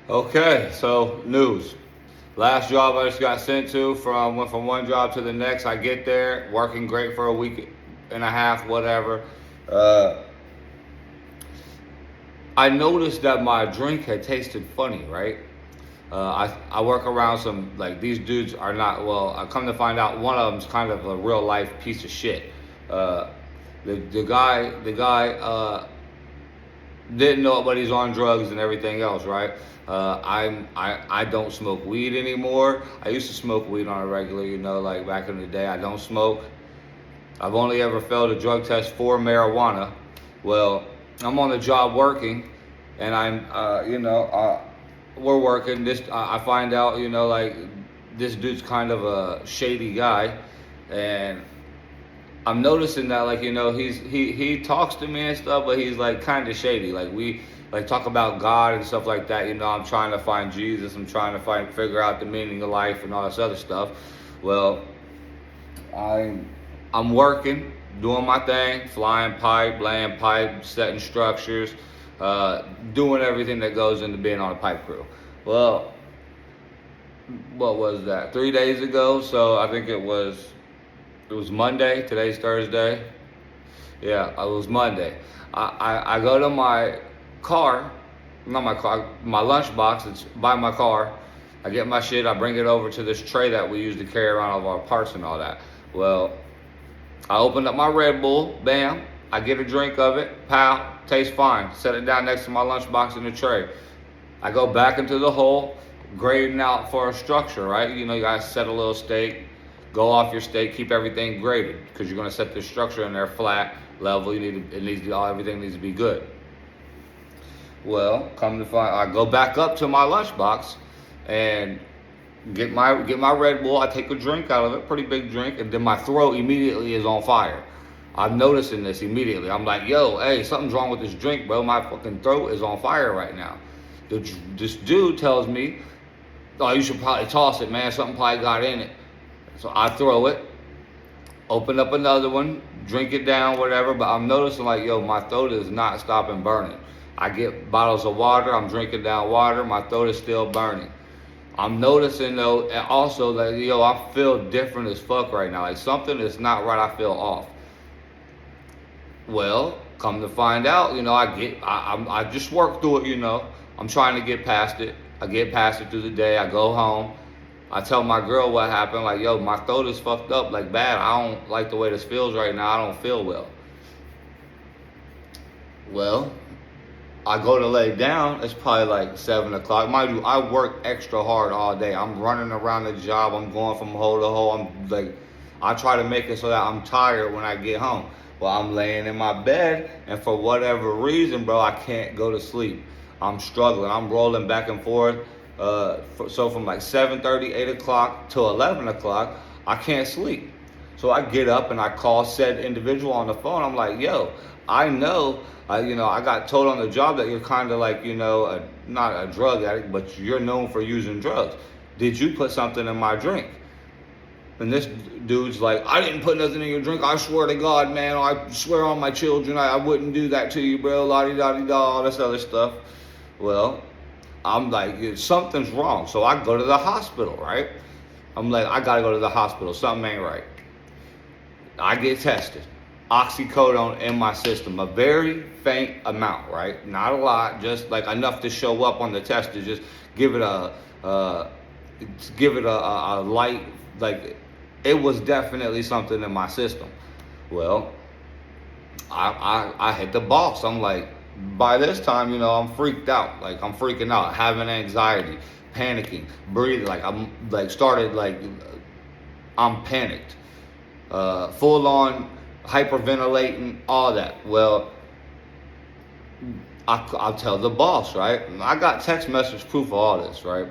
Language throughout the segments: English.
Okay, so news. Last job I just got sent to went from one job to the next. I get there, working great for a week and a half, whatever. Uh, I noticed that my drink had tasted funny, right? I work around some like these dudes are not well. I come to find out one of them's kind of a real life piece of shit. Uh, the guy didn't know but he's on drugs and everything else, right? I don't smoke weed anymore. I used to smoke weed on a regular, like back in the day. I don't smoke. I've only ever failed a drug test for marijuana. Well, I'm on the job working, and we're working. I find out, like this dude's kind of a shady guy, and I'm noticing that, like, he talks to me and stuff, but he's like kind of shady. Like we like talk about God and stuff like that. I'm trying to find Jesus. I'm trying to figure out the meaning of life and all this other stuff. Well, I'm I'm working, doing my thing, flying pipe, laying pipe, setting structures, doing everything that goes into being on a pipe crew. Well, what was that? 3 days ago. So I think it was Monday. Today's Thursday. Yeah, it was Monday. I go to my car, not my car, my lunchbox. It's by my car. I get my shit. I bring it over to this tray that we use to carry around all of our parts and all that. Well, I open up my Red Bull. Bam. I get a drink of it. Pow. Tastes fine. Set it down next to my lunchbox in the tray. I go back into the hole, grading out for a structure, right? You gotta set a little stake, go off your stake, keep everything graded because you're gonna set the structure in there flat, level. Everything needs to be good. Well, come to find, I go back up to my lunchbox and get my Red Bull. I take a drink out of it, pretty big drink, and then my throat immediately is on fire. I'm noticing this immediately. I'm like, yo, hey, something's wrong with this drink, bro. My fucking throat is on fire right now. This dude tells me, oh, you should probably toss it, man. Something probably got in it. So I throw it, open up another one, drink it down, whatever. But I'm noticing, like, yo, my throat is not stopping burning. I get bottles of water. I'm drinking down water. My throat is still burning. I'm noticing though, also that I feel different as fuck right now. Like something is not right. I feel off. Well, come to find out, I just work through it. I'm trying to get past it. I get past it through the day. I go home. I tell my girl what happened. Like, yo, my throat is fucked up, like bad. I don't like the way this feels right now. I don't feel well. Well, I go to lay down. It's probably like 7 o'clock. Mind you, I work extra hard all day. I'm running around the job. I'm going from hole to hole. I'm like, I try to make it so that I'm tired when I get home. Well, I'm laying in my bed, and for whatever reason, bro, I can't go to sleep. I'm struggling. I'm rolling back and forth. So from like 7:30, 8 o'clock to 11 o'clock, I can't sleep. So I get up and I call said individual on the phone. I'm like, yo, I know, I got told on the job that you're kind of like, not a drug addict, but you're known for using drugs. Did you put something in my drink? And this dude's like, I didn't put nothing in your drink. I swear to God, man. I swear on my children, I wouldn't do that to you, bro. La-di-da-di-da, all this other stuff. Well, I'm like, something's wrong. So I go to the hospital, right? I'm like, I gotta go to the hospital. Something ain't right. I get tested. Oxycodone in my system, a very faint amount, right? Not a lot, just like enough to show up on the test to just give it uh, a light. Like it was definitely something in my system. Well, I hit the boss. I'm like, by this time, I'm freaked out. Like I'm freaking out, having anxiety, panicking, breathing. Like I'm like started like I'm panicked, full on hyperventilating, all that. Well, I'll tell the boss, right? I got text message proof of all this, right?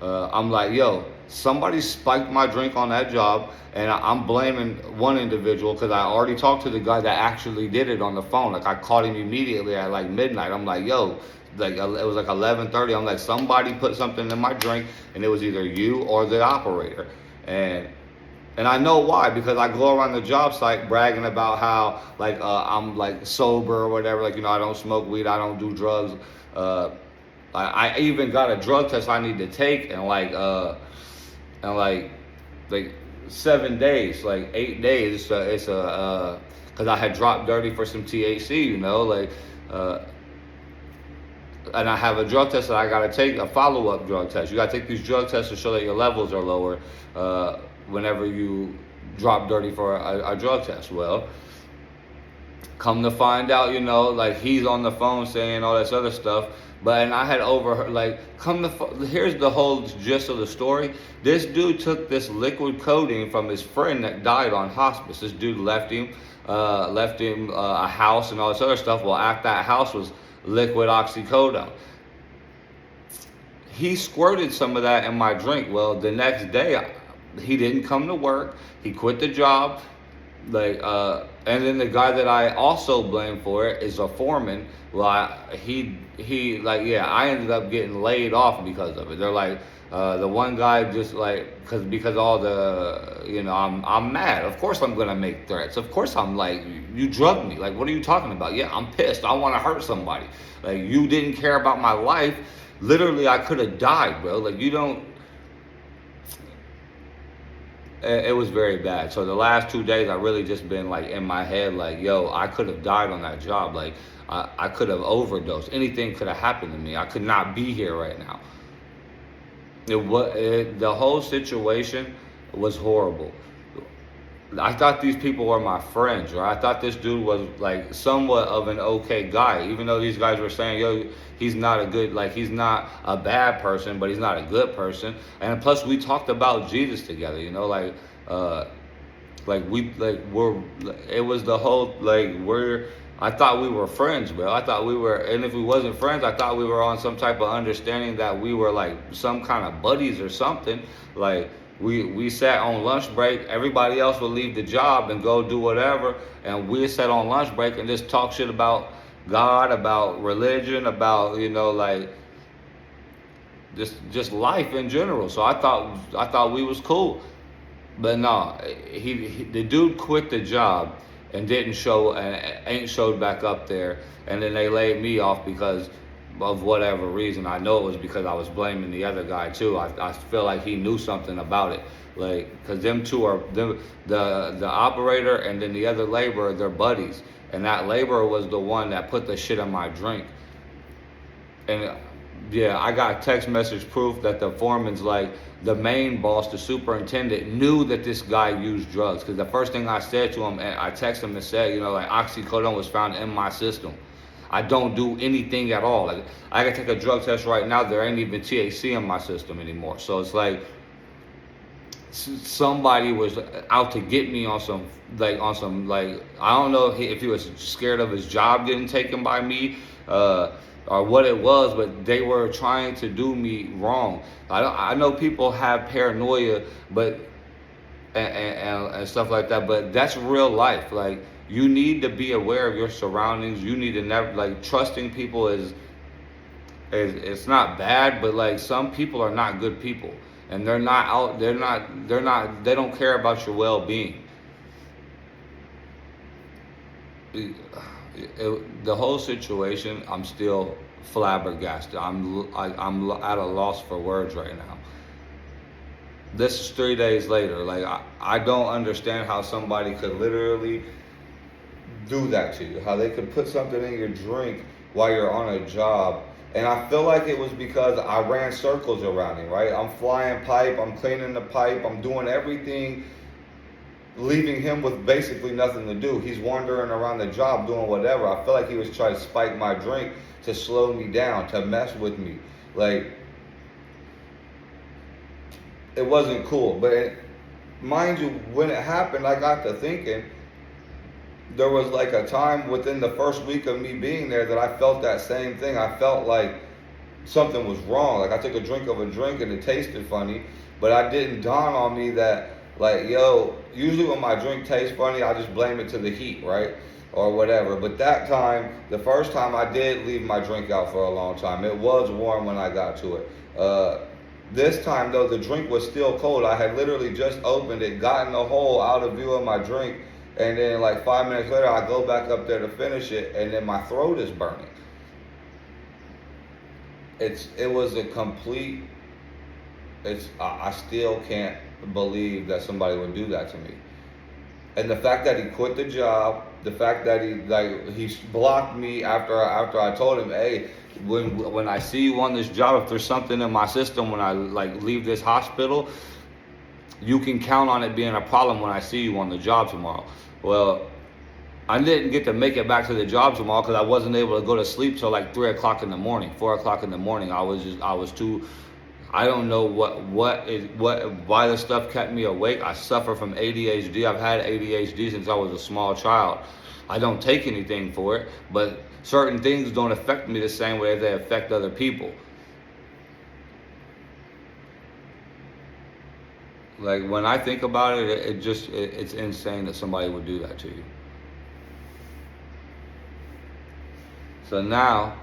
I'm like, yo, somebody spiked my drink on that job, and I'm blaming one individual because I already talked to the guy that actually did it on the phone. Like I called him immediately at like midnight. I'm like, yo, like it was like 11:30. I'm like, somebody put something in my drink, and it was either you or the operator, and I know why, because I go around the job site bragging about how like I'm like sober or whatever. Like I don't smoke weed, I don't do drugs. I even got a drug test I need to take in and like 7 days, like 8 days. It's a because I had dropped dirty for some THC, uh, and I have a drug test that I gotta take, a follow up drug test. You gotta take these drug tests to show that your levels are lower whenever you drop dirty for a drug test. Well, come to find out, like he's on the phone saying all this other stuff. But and I had overheard, here's the whole gist of the story. This dude took this liquid codeine from his friend that died on hospice. This dude left him a house and all this other stuff. Well, at that house was liquid oxycodone. He squirted some of that in my drink. Well, the next day, he didn't come to work. He quit the job. And then the guy that I also blame for it is a foreman. Well, I ended up getting laid off because of it. They're like, the one guy just like, because all the, I'm mad. Of course I'm gonna make threats. Of course I'm like, you drugged me. Like, what are you talking about? Yeah, I'm pissed. I want to hurt somebody. Like, you didn't care about my life. Literally, I could have died, bro. Like, you don't. It was very bad. So the last 2 days, I really just been like in my head, like, yo, I could have died on that job. Like, I could have overdosed. Anything could have happened to me. I could not be here right now. The whole situation was horrible. I thought these people were my friends, right? I thought this dude was like somewhat of an okay guy, even though these guys were saying, yo, he's not he's not a bad person, but he's not a good person. And plus, we talked about Jesus together, it was the whole, I thought we were friends, bro. I thought we were, and if we wasn't friends, I thought we were on some type of understanding that we were like some kind of buddies or something. Like, we sat on lunch break. Everybody else would leave the job and go do whatever, and we sat on lunch break and just talk shit about God, about religion, about just life in general. So I thought we was cool, but no, the dude quit the job and ain't showed back up there, and then they laid me off because of whatever reason. I know it was because I was blaming the other guy too. I feel like he knew something about it, because them two are the operator and then the other laborer, they're buddies, and that laborer was the one that put the shit in my drink. And yeah, I got text message proof that the foreman's the main boss, the superintendent, knew that this guy used drugs, because the first thing I said to him, and I texted him and said, oxycodone was found in my system. I don't do anything at all. Like, I can take a drug test right now. There ain't even THC in my system anymore. So it's like somebody was out to get me on some I don't know if he was scared of his job getting taken by me, or what it was, but they were trying to do me wrong. I know people have paranoia, but and stuff like that, but that's real life. Like, you need to be aware of your surroundings. You need to never trusting people is it's not bad, but some people are not good people, and they don't care about your well-being. The whole situation, I'm still flabbergasted. I'm at a loss for words right now. This is 3 days later. I don't understand how somebody could literally do that to you. How they could put something in your drink while you're on a job. And I feel like it was because I ran circles around him, right? I'm flying pipe, I'm cleaning the pipe, I'm doing everything, leaving him with basically nothing to do. He's wandering around the job doing whatever. I feel like he was trying to spike my drink to slow me down, to mess with me. It wasn't cool. But mind you, when it happened, I got to thinking, there was a time within the first week of me being there that I felt that same thing. I felt like something was wrong. I took a drink of a drink and it tasted funny, but it didn't dawn on me that, usually when my drink tastes funny, I just blame it to the heat, right? Or whatever. But that time, the first time, I did leave my drink out for a long time. It was warm when I got to it. This time, though, the drink was still cold. I had literally just opened it, gotten the hole out of view of my drink, and then 5 minutes later, I go back up there to finish it, and then my throat is burning. it was a complete. I still can't believe that somebody would do that to me. And the fact that he quit the job, the fact that he blocked me after I told him, hey, when I see you on this job, if there's something in my system when I like leave this hospital, you can count on it being a problem when I see you on the job tomorrow. Well, I didn't get to make it back to the job tomorrow because I wasn't able to go to sleep till like 3 o'clock in the morning, 4 o'clock in the morning. I was too. I don't know why the stuff kept me awake. I suffer from ADHD. I've had ADHD since I was a small child. I don't take anything for it, but certain things don't affect me the same way they affect other people. Like when I think about it, it's insane that somebody would do that to you. So now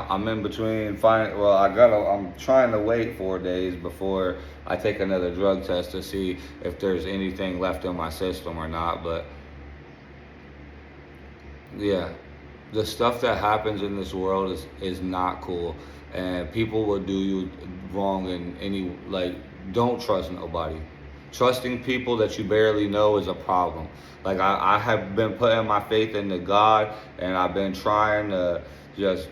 I'm in between I'm trying to wait 4 days before I take another drug test to see if there's anything left in my system or not. But yeah, the stuff that happens in this world is not cool, and people will do you wrong in any, like, don't trust nobody. Trusting people that you barely know is a problem. Like I have been putting my faith into God, and I've been trying to just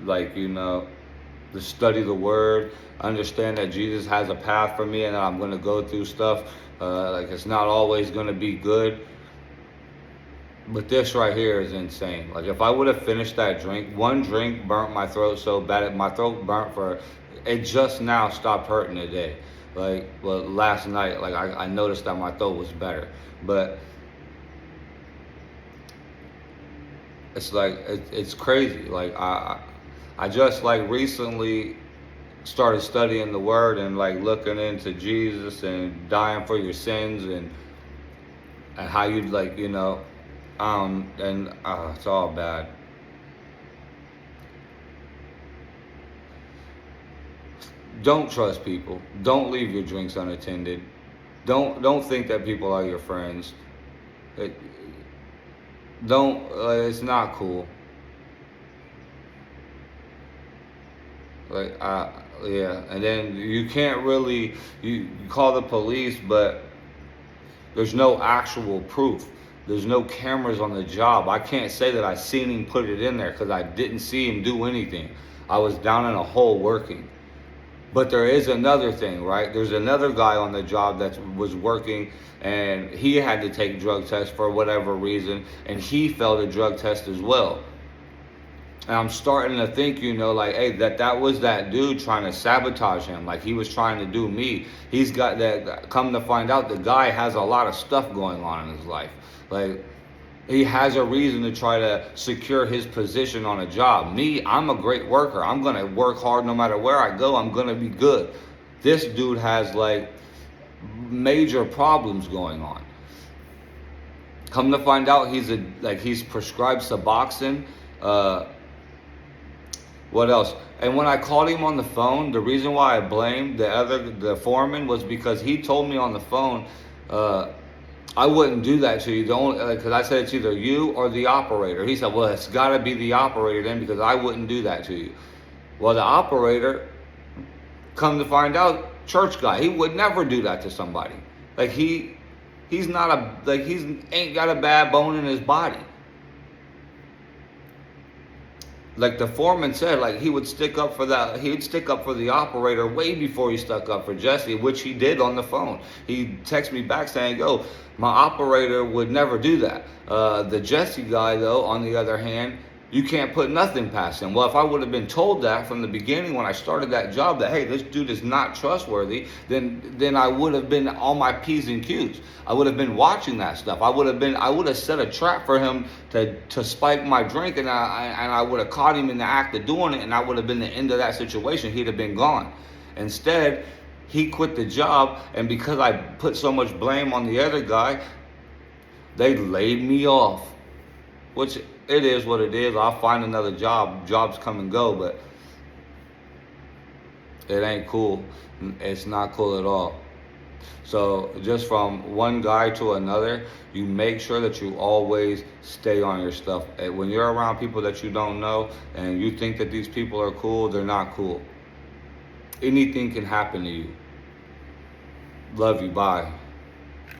like, to study the word, understand that Jesus has a path for me, and that I'm going to go through stuff. Like it's not always going to be good. But this right here is insane. Like if I would have finished that drink, one drink burnt my throat so bad, my throat burnt it just now stopped hurting today. Like, well, last night, like I noticed that my throat was better. But it's like, it's crazy. Like I just like recently started studying the word and like looking into Jesus and dying for your sins and how you like, it's all bad. Don't trust people. Don't leave your drinks unattended. Don't think that people are your friends. It, don't. It's not cool. Like yeah. And then you can't really you call the police, but there's no actual proof. There's no cameras on the job. I can't say that I seen him put it in there because I didn't see him do anything. I was down in a hole working. But there is another thing, right? There's another guy on the job that was working, and he had to take drug tests for whatever reason, and he failed a drug test as well. And I'm starting to think, like, hey, that was that dude trying to sabotage him. Like he was trying to do me. He's got that. Come to find out, the guy has a lot of stuff going on in his life. Like he has a reason to try to secure his position on a job. Me, I'm a great worker. I'm going to work hard no matter where I go. I'm going to be good. This dude has like major problems going on. Come to find out, he's prescribed Suboxone. What else? And when I called him on the phone, the reason why I blamed the foreman was because he told me on the phone, I wouldn't do that to you. Because I said it's either you or the operator. He said, well, it's got to be the operator then because I wouldn't do that to you. Well, the operator, come to find out, church guy, he would never do that to somebody. Like he's ain't got a bad bone in his body. Like the foreman said, like he would stick up for the operator way before he stuck up for Jesse, which he did on the phone. He texted me back saying, yo, my operator would never do that. The Jesse guy, though, on the other hand, you can't put nothing past him. Well, if I would have been told that from the beginning when I started that job, that, hey, this dude is not trustworthy, then I would have been on my P's and Q's. I would have been watching that stuff. I would have set a trap for him to spike my drink, and I would have caught him in the act of doing it, and I would have been the end of that situation. He'd have been gone. Instead, he quit the job, and because I put so much blame on the other guy, they laid me off. Which, it is what it is. I'll find another job. Jobs come and go, but it ain't cool. It's not cool at all. So just from one guy to another, you make sure that you always stay on your stuff. And when you're around people that you don't know and you think that these people are cool, they're not cool. Anything can happen to you. Love you. Bye.